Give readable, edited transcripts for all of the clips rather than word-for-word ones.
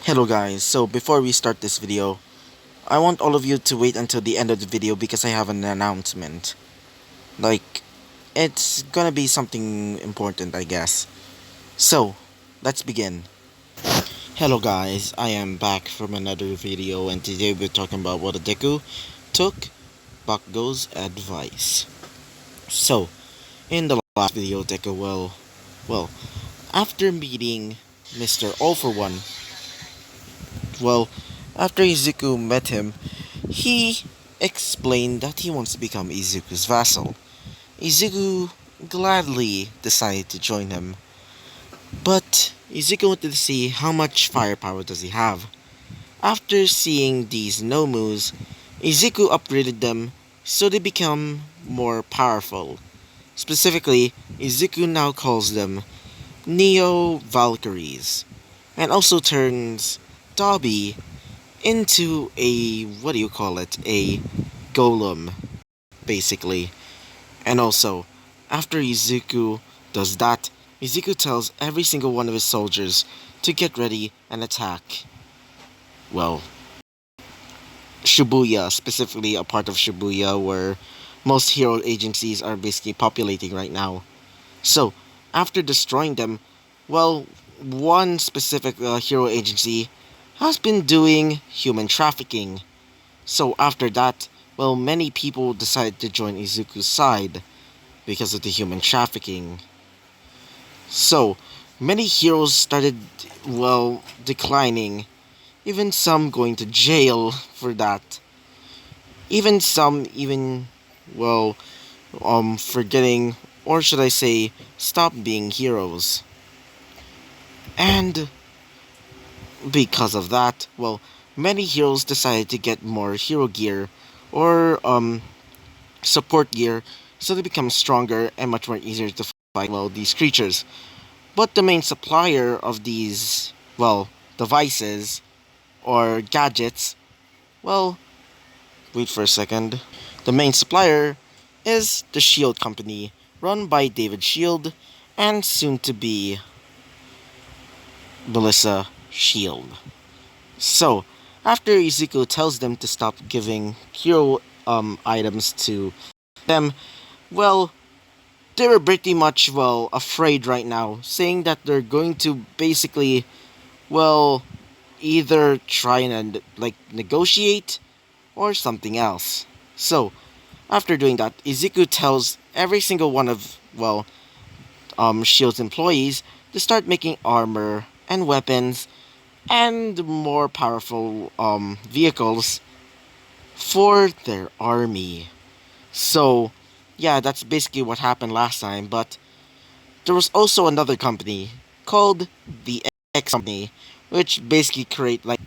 Hello guys, so before we start this video, I want all of you to wait until the end of the video because I have an announcement. Like, it's gonna be something important, I guess. So, let's begin. Hello guys, I am back from another video and today we're talking about what a deku took bakugou's advice. So, in the last video, Deku, well, after meeting Mr. All for One, well, after Izuku met him, he explained that he wants to become Izuku's vassal. Izuku gladly decided to join him, but Izuku wanted to see how much firepower does he have. After seeing these Nomus, Izuku upgraded them so they become more powerful. Specifically, Izuku now calls them Neo Valkyries, and also turns Dobby into a, what do you call it, a golem, basically. And also, after Izuku does that, Izuku tells every single one of his soldiers to get ready and attack, well, Shibuya, specifically a part of Shibuya where most hero agencies are basically populating right now. So, after destroying them, well, one specific hero agency has been doing human trafficking. So after that, well, many people decided to join Izuku's side because of the human trafficking. So, many heroes started, well, declining, even some going to jail for that. Even some, well, forgetting, or should I say, stop being heroes. And because of that, well, many heroes decided to get more hero gear or support gear so they become stronger and much more easier to fight, well, these creatures. But the main supplier of these, well, devices or gadgets, well, wait for a second. The main supplier is the Shield Company, run by David Shield and soon to be Melissa Shield. So, after Izuku tells them to stop giving hero items to them, well, they were pretty much, well, afraid right now, saying that they're going to basically, well, either try and, like, negotiate or something else. So, after doing that, Izuku tells every single one of, well, Shield's employees to start making armor and weapons and more powerful vehicles for their army. So, yeah, that's basically what happened last time, but there was also another company called the X Company, which basically create like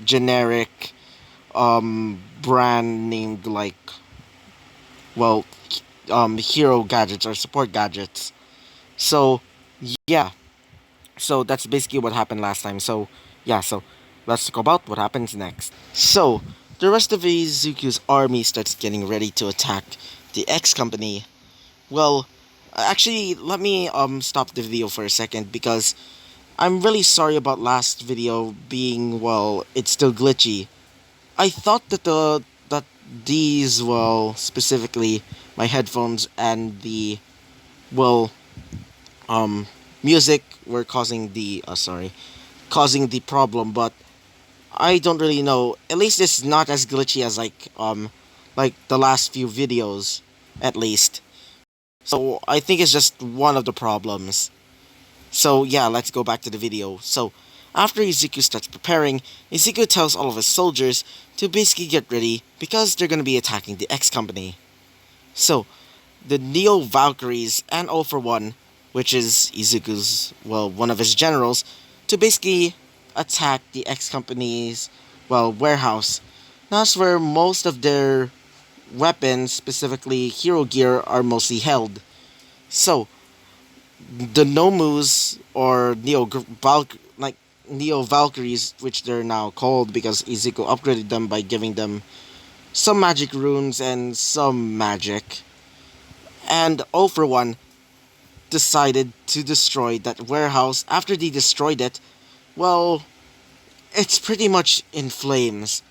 generic brand named like, well, hero gadgets or support gadgets. So, yeah. So that's basically what happened last time. So, yeah, so let's talk about what happens next. So, the rest of Izuku's army starts getting ready to attack the X Company. Well, actually, let me stop the video for a second because I'm really sorry about last video being, well, it's still glitchy. I thought that these, well, specifically my headphones and the, well, um music were causing the problem, but I don't really know. At least it's not as glitchy as like the last few videos, at least. So I think it's just one of the problems. So yeah, let's go back to the video. So after Izuku starts preparing, Izuku tells all of his soldiers to basically get ready because they're gonna be attacking the X Company. So the Neo Valkyries and All for One, which is Izuku's, well, one of his generals, to basically attack the X Company's, well, warehouse. That's where most of their weapons, specifically hero gear, are mostly held. So, the Nomus, or Neo Valkyries, which they're now called because Izuku upgraded them by giving them some magic runes and some magic. And All for One decided to destroy that warehouse. After they destroyed it, well, it's pretty much in flames.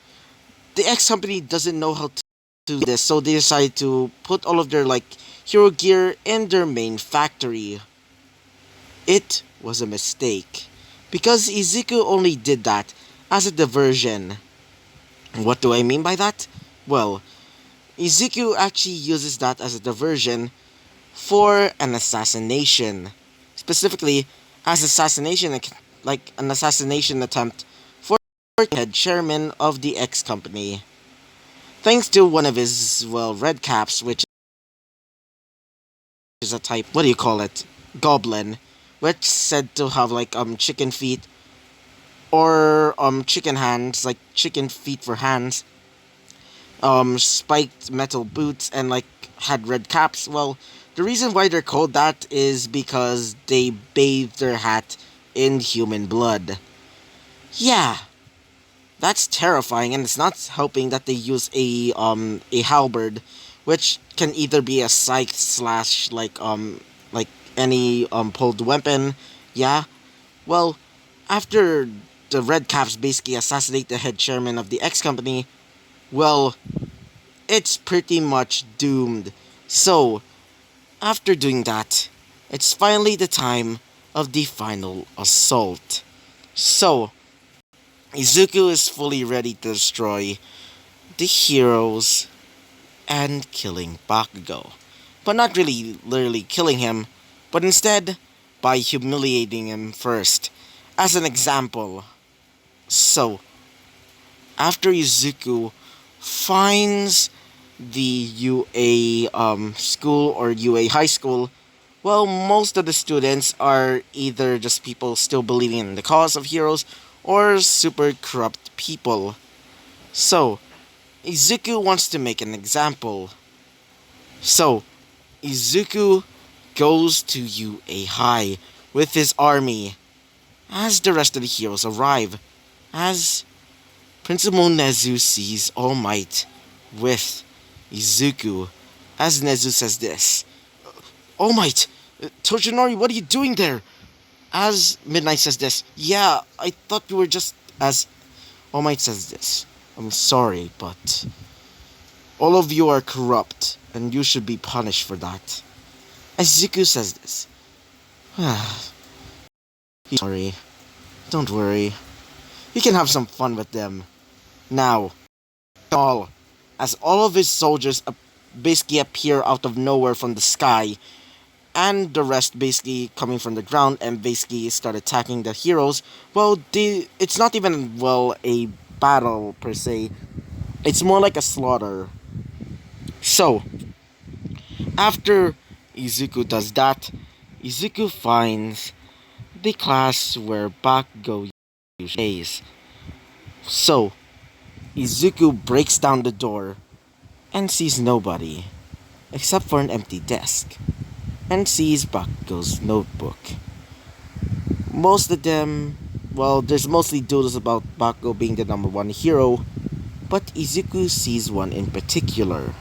The X company doesn't know how to do this, so they decide to put all of their hero gear in their main factory. It was a mistake, because Izuku only did that as a diversion. What do I mean by that? Well, Izuku actually uses that as a diversion for an assassination. Specifically, as an assassination attempt for the head chairman of the X company. Thanks to one of his, red caps, which is a type, what do you call it? Goblin, which said to have chicken feet or chicken hands, like chicken feet for hands, spiked metal boots, and had red caps. Well, the reason why they're called that is because they bathed their hat in human blood. Yeah, that's terrifying, and it's not helping that they use a halberd, which can either be a scythe slash like any pulled weapon. Yeah. Well, after the Red Caps basically assassinate the head chairman of the X company, well, it's pretty much doomed. So, after doing that, it's finally the time of the final assault. So, Izuku is fully ready to destroy the heroes and killing Bakugou. But not really literally killing him, but instead by humiliating him first. As an example, so after Izuku finds the UA school or UA high school, well, most of the students are either just people still believing in the cause of heroes or super corrupt people. So, Izuku wants to make an example. So, Izuku goes to UA High with his army as the rest of the heroes arrive, as Principal Nezu sees All Might with Izuku, as Nezu says this: "All Might, Tojinori, what are you doing there?" As Midnight says this: "Yeah, I thought you were just..." As All Might says this: "I'm sorry, but all of you are corrupt, and you should be punished for that." As Izuku says this: "Sorry, don't worry. You can have some fun with them. Now, as all of his soldiers basically appear out of nowhere from the sky, and the rest basically coming from the ground and basically start attacking the heroes. Well, it's not even, a battle per se. It's more like a slaughter. So, after Izuku does that, Izuku finds the class where Bakugou stays. So, Izuku breaks down the door and sees nobody, except for an empty desk, and sees Bakugou's notebook. Most of them, there's mostly doodles about Bakugou being the number one hero, but Izuku sees one in particular.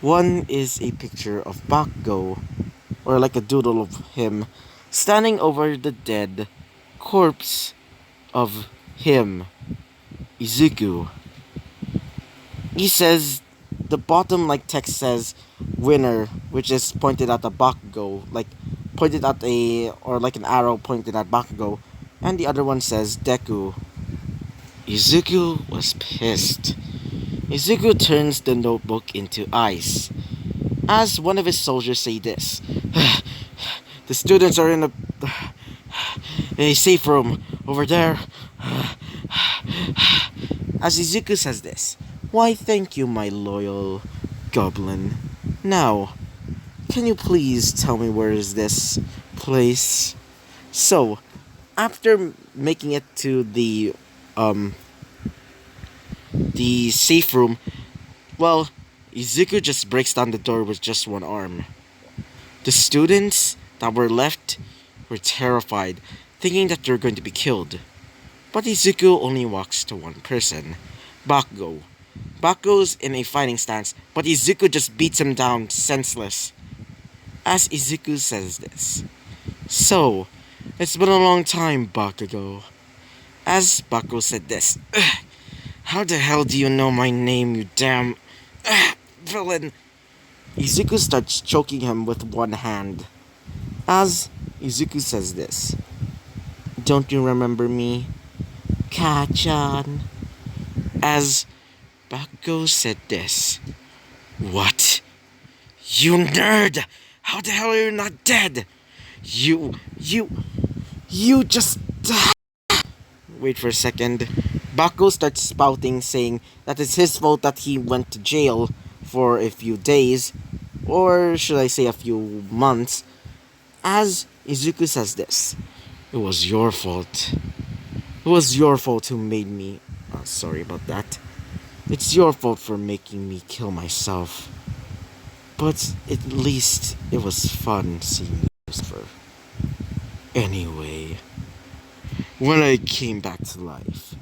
One is a picture of Bakugou, or like a doodle of him, standing over the dead corpse of him, Izuku. He says, the bottom text says winner, which is pointed at the Bakugou, pointed at an arrow pointed at Bakugou, and the other one says deku. Izuku was pissed. Izuku turns the notebook into ice, as one of his soldiers say this: "The students are in a safe room over there." As Izuku says this: "Why, thank you, my loyal goblin. Now, can you please tell me where is this place?" So, after making it to the safe room, Izuku just breaks down the door with just one arm. The students that were left were terrified, thinking that they're going to be killed. But Izuku only walks to one person, Bakugou. Bakugou's in a fighting stance, but Izuku just beats him down senseless. As Izuku says this: "So, it's been a long time, Bakugou." As Bakugou said this. How the hell do you know my name, you damn villain? Izuku starts choking him with one hand. As Izuku says this. Don't you remember me? Kachan. As Bakugou said this. What? You nerd! How the hell are you not dead? You just... Wait for a second. Bakugou starts spouting, saying that it's his fault that he went to jail for a few days, or should I say a few months, as Izuku says this. It was your fault. It was your fault who made me... sorry about that. It's your fault for making me kill myself. But at least it was fun seeing you suffer. Anyway, when I came back to life,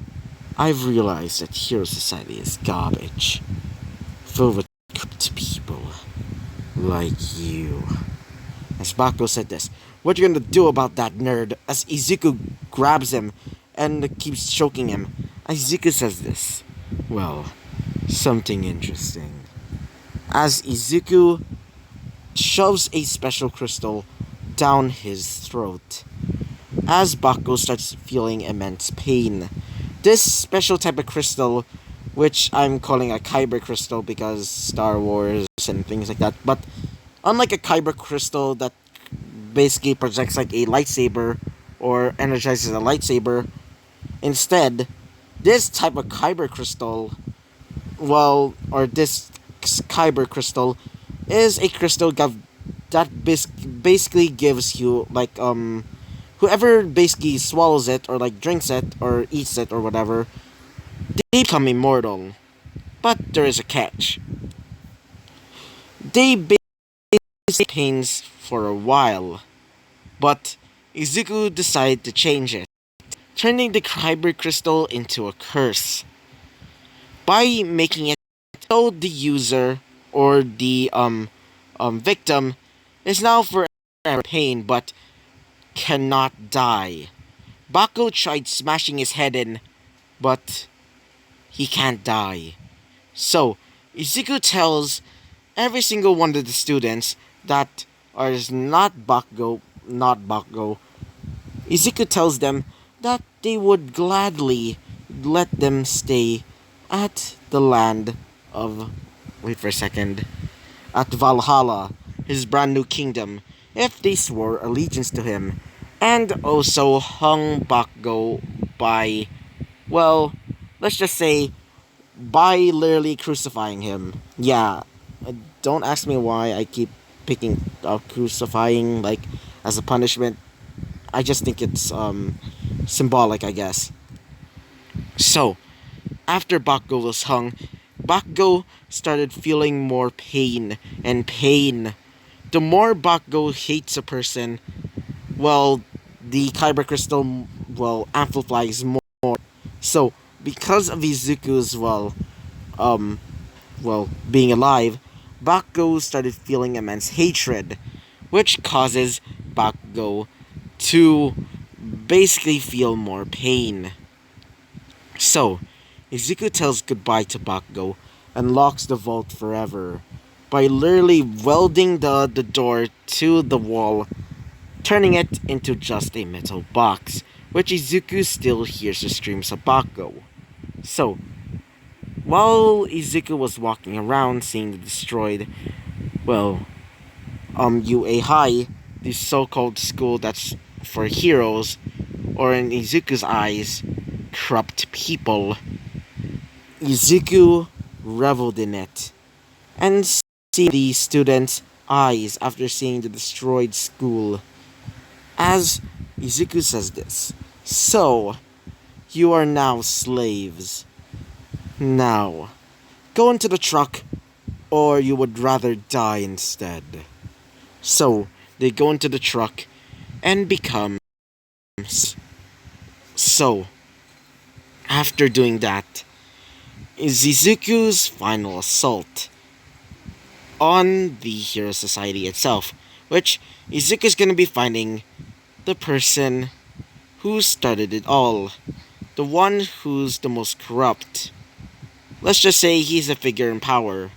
I've realized that Hero Society is garbage. Filled with corrupt people like you. As Bakugou said this, what are you gonna do about that, nerd? As Izuku grabs him and keeps choking him, Izuku says this. Well, something interesting. As Izuku shoves a special crystal down his throat. As Bakugou starts feeling immense pain. This special type of crystal, which I'm calling a kyber crystal because Star Wars and things like that, but unlike a kyber crystal that basically projects like a lightsaber or energizes a lightsaber, instead, this type of kyber crystal, this kyber crystal is a crystal that basically gives you like whoever basically swallows it or like drinks it or eats it or whatever, they become immortal. But there is a catch. They basically pains for a while, but Izuku decided to change it, turning the kyber crystal into a curse by making it so the user or the victim is now forever in pain but cannot die. Bakugou tried smashing his head in, but he can't die. So Izuku tells every single one of the students that is not Bakugou. Izuku tells them that they would gladly let them stay at the land of... Wait for a second. At Valhalla, his brand new kingdom, if they swore allegiance to him, and also hung Bakugou by, well, let's just say, by literally crucifying him. Yeah, don't ask me why I keep picking crucifying, like, as a punishment. I just think it's, symbolic, I guess. So, after Bakugou was hung, Bakugou started feeling more pain and pain. The more Bakugou hates a person, well, the kyber crystal, amplifies more. So, because of Izuku's, being alive, Bakugou started feeling immense hatred, which causes Bakugou to basically feel more pain. So, Izuku tells goodbye to Bakugou and locks the vault forever by literally welding the door to the wall, turning it into just a metal box, which Izuku still hears the screams of Bakugou. So, while Izuku was walking around seeing the destroyed, UA High, the so-called school that's for heroes, or in Izuku's eyes, corrupt people, Izuku reveled in it, and see the students' eyes after seeing the destroyed school. As Izuku says this, so, you are now slaves. Now, go into the truck, or you would rather die instead. So, they go into the truck, and become... So, after doing that, is Izuku's final assault on the Hero Society itself, which Izuku's gonna be finding the person who started it all, the one who's the most corrupt. Let's just say he's a figure in power.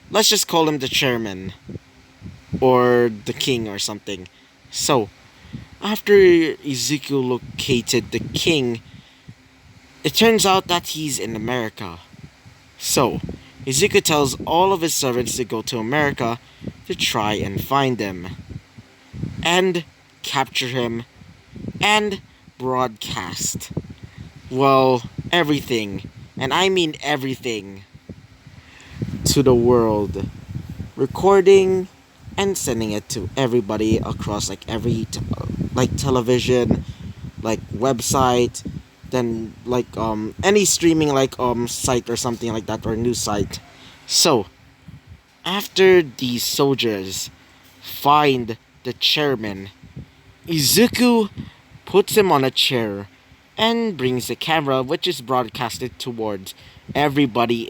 Let's just call him the chairman or the king or something. So, after Ezekiel located the king, it turns out that he's in America. So, Ezekiel tells all of his servants to go to America to try and find him, and capture him, and broadcast. Well, everything, and I mean everything, to the world. Recording and sending it to everybody across like every like television, like website, then like any streaming like site or something like that, or news site. So after these soldiers find the chairman, Izuku puts him on a chair and brings the camera, which is broadcasted towards everybody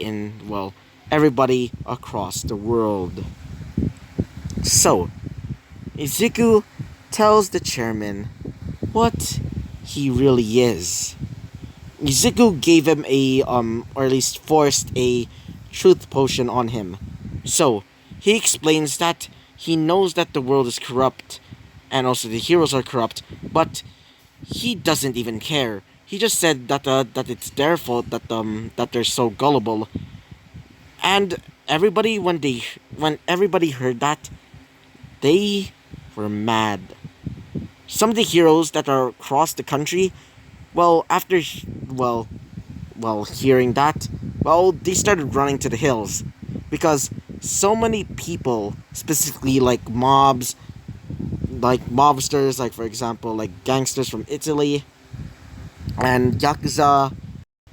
across the world. So Izuku tells the chairman what he really is. Izuku gave him or at least forced a truth potion on him. So, he explains that he knows that the world is corrupt, and also the heroes are corrupt, but he doesn't even care. He just said that it's their fault that they're so gullible. And everybody, when everybody heard that, they were mad. Some of the heroes that are across the country, hearing that, they started running to the hills, because so many people, specifically like mobs, like mobsters, like for example, like gangsters from Italy, and Yakuza,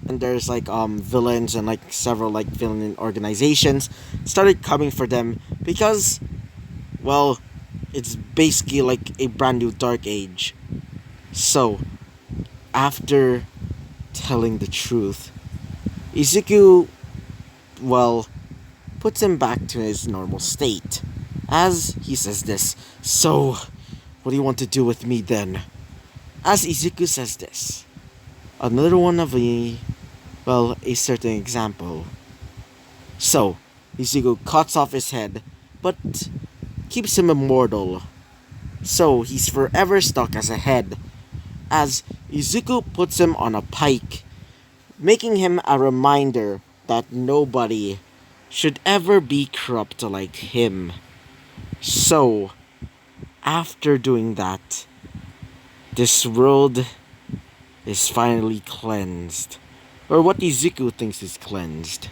and there's like villains and like several like villain organizations, started coming for them because, well, it's basically like a brand new dark age. So, after telling the truth, Izuku, puts him back to his normal state, as he says this. So, what do you want to do with me then? As Izuku says this, another one of a certain example. So, Izuku cuts off his head, but keeps him immortal. So, he's forever stuck as a head, as Izuku puts him on a pike, making him a reminder that nobody should ever be corrupt like him. So, after doing that, this world is finally cleansed. Or what Izuku thinks is cleansed.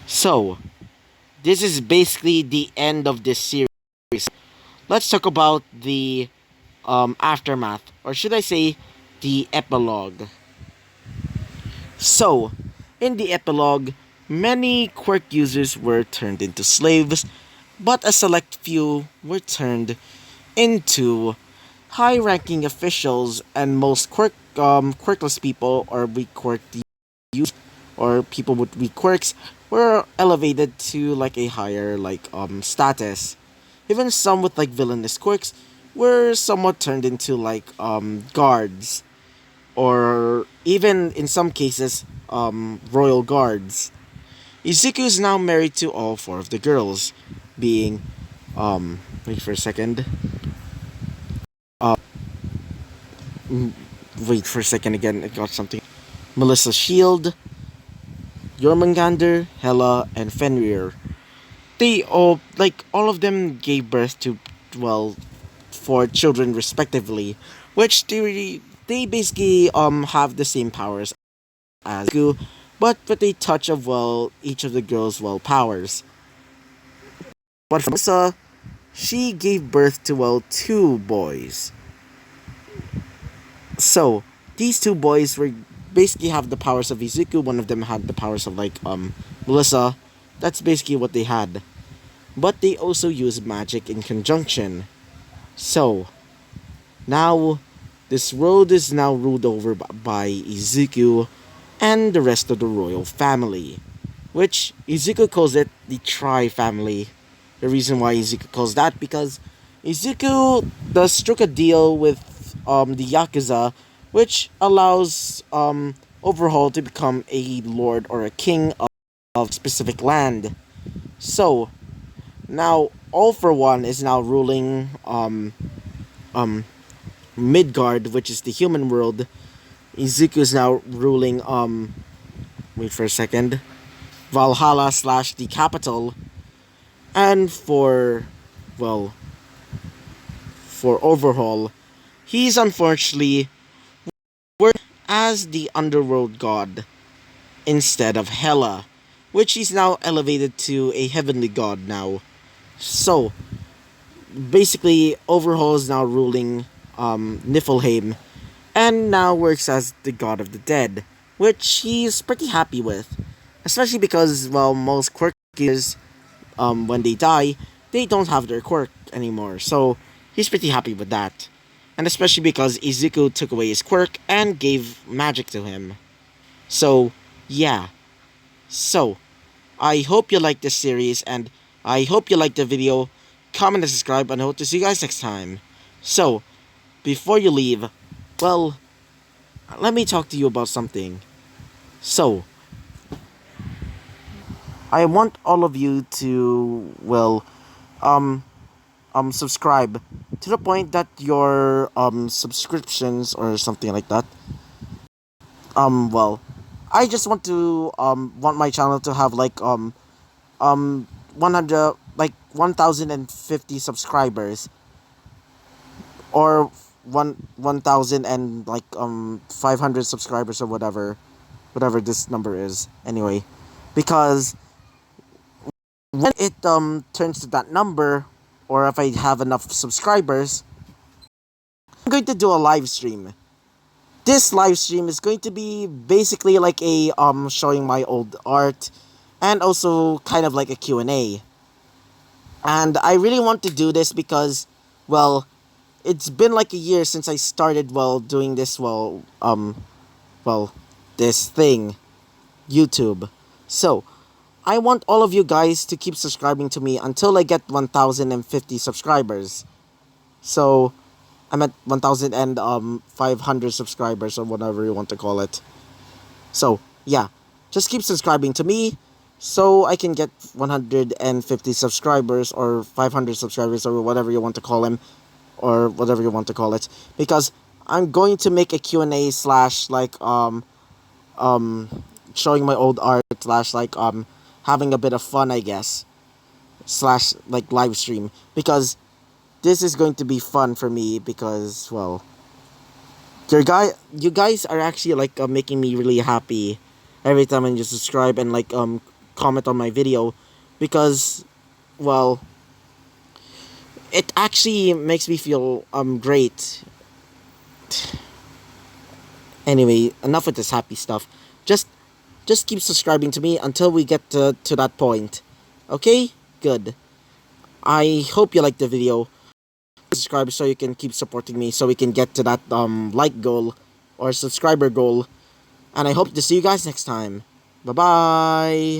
So, this is basically the end of this series. Let's talk about the aftermath, or should I say, the epilogue. So, in the epilogue, many quirk users were turned into slaves, but a select few were turned into high-ranking officials, and most quirkless people, or weak quirk users, or people with weak quirks, were elevated to like a higher status. Even some with like villainous quirks were somewhat turned into like guards, or even in some cases royal guards. Izuku is now married to all four of the girls, being wait for a second. Wait for a second again, I got something. Melissa Shield, Jormungandr, Hela, and Fenrir. They all of them gave birth to, four children respectively, which they basically have the same powers as Izuku, but with a touch of each of the girls' powers. But for Melissa, she gave birth to two boys. So these two boys were basically have the powers of Izuku. One of them had the powers of Melissa. That's basically what they had. But they also use magic in conjunction. So now this world is now ruled over by Izuku and the rest of the royal family, which Izuku calls it the Tri-Family. The reason why Izuku calls that, because Izuku does struck a deal with the Yakuza which allows Overhaul to become a lord or a king of specific land. So now All for One is now ruling um Midgard, which is the human world. Izuku is now ruling wait for a second, Valhalla slash the capital. And well for Overhaul, he's unfortunately worked as the underworld god instead of Hela, which he's now elevated to a heavenly god now. So basically, Overhaul is now ruling Niflheim, and now works as the god of the dead, which he's pretty happy with, especially because well, most quirkers when they die, they don't have their quirk anymore. So he's pretty happy with that. And especially because Izuku took away his quirk and gave magic to him. So, yeah. So, I hope you like this series and I hope you like the video. Comment and subscribe and I hope to see you guys next time. So, before you leave, well, let me talk to you about something. So, I want all of you to, well, subscribe to the point that your subscriptions or something like that, well, I just want my channel to have like 100, like 1050 subscribers, or 1000 and like 500 subscribers, or whatever this number is anyway, because when it turns to that number, or if I have enough subscribers, I'm going to do a live stream. This live stream is going to be basically like a showing my old art, and also kind of like a Q&A. And I really want to do this because, well, it's been like a year since I started doing this this thing, YouTube. So I want all of you guys to keep subscribing to me until I get 1050 subscribers. So I'm at 1,500 subscribers, or whatever you want to call it. So yeah, just keep subscribing to me so I can get 150 subscribers or 500 subscribers, or whatever you want to call them, or whatever you want to call it, because I'm going to make a Q&A slash like showing my old art slash like having a bit of fun, I guess, slash like live stream, because this is going to be fun for me, because well, you guys are actually like making me really happy every time you subscribe and like comment on my video, because well, it actually makes me feel great. Anyway, enough with this happy stuff. Just keep subscribing to me until we get to that point. Okay? Good. I hope you liked the video. Subscribe so you can keep supporting me, so we can get to that like goal or subscriber goal. And I hope to see you guys next time. Bye bye.